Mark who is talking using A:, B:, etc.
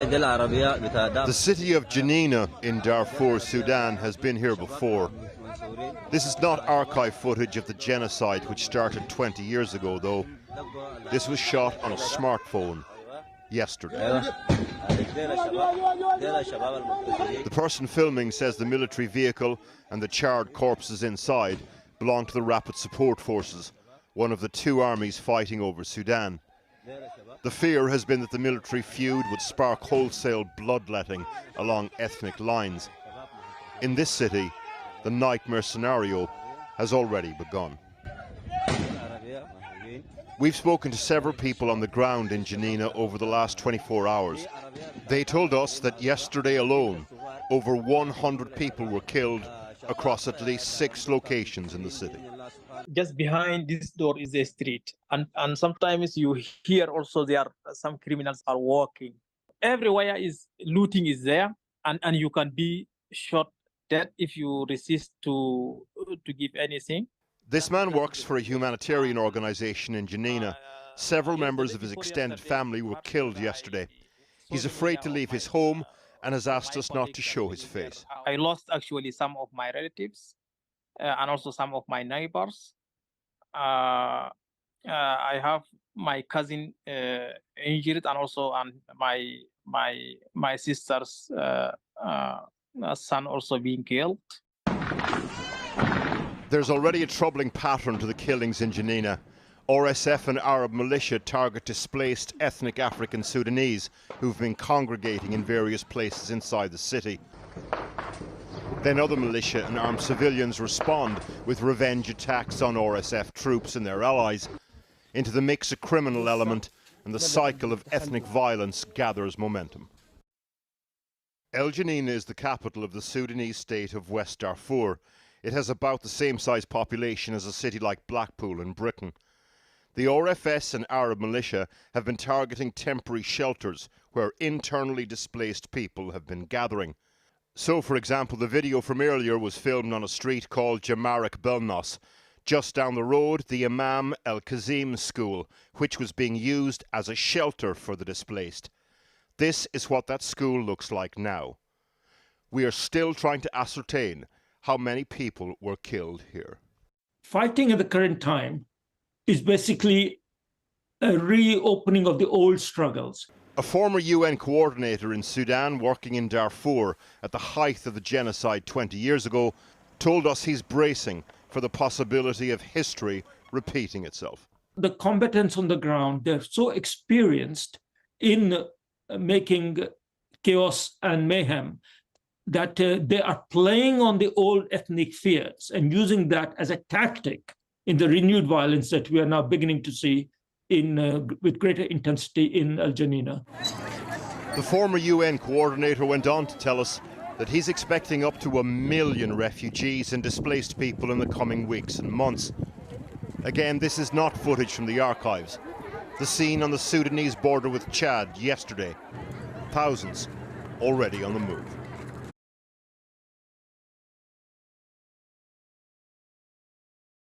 A: The city of Janina in Darfur, Sudan has been here before. This is not archive footage of the genocide which started 20 years ago, though. This was shot on a smartphone yesterday. The person filming says the military vehicle and the charred corpses inside belong to the Rapid Support Forces, one of the two armies fighting over Sudan. The fear has been that the military feud would spark wholesale bloodletting along ethnic lines. In this city, the nightmare scenario has already begun. We've spoken to several people on the ground in Janina over the last 24 hours. They told us that yesterday alone, over 100 people were killed across at least 6 locations in the city.
B: Just behind this door is a street, and sometimes you hear also there are some criminals are walking. Everywhere is looting is there, and you can be shot dead if you resist to give anything.
A: This man works for a humanitarian organization in Janina. Several members of his extended family were killed yesterday. He's afraid to leave his home and has asked us not to show his face.
B: I lost actually some of my relatives and also some of my neighbors. I have my cousin injured, and also my sister's son also being killed.
A: There's already a troubling pattern to the killings in Janina. RSF and Arab militia target displaced ethnic African Sudanese who've been congregating in various places inside the city. Then other militia and armed civilians respond with revenge attacks on RSF troops and their allies. Into the mix, a criminal element, and the cycle of ethnic violence gathers momentum. El Janina is the capital of the Sudanese state of West Darfur. It has about the same size population as a city like Blackpool in Britain. The RFS and Arab militia have been targeting temporary shelters where internally displaced people have been gathering. So, for example, the video from earlier was filmed on a street called Jamarak Belnos. Just down the road, the Imam El Kazim school, which was being used as a shelter for the displaced. This is what that school looks like now. We are still trying to ascertain how many people were killed here.
C: Fighting at the current time is basically a reopening of the old struggles.
A: A former UN coordinator in Sudan working in Darfur at the height of the genocide 20 years ago told us he's bracing for the possibility of history repeating itself.
C: The combatants on the ground, they're so experienced in making chaos and mayhem that they are playing on the old ethnic fears and using that as a tactic in the renewed violence that we are now beginning to see with greater intensity in El Janina.
A: The former UN coordinator went on to tell us that he's expecting up to 1 million refugees and displaced people in the coming weeks and months. Again, this is not footage from the archives. The scene on the Sudanese border with Chad yesterday. Thousands already on the move.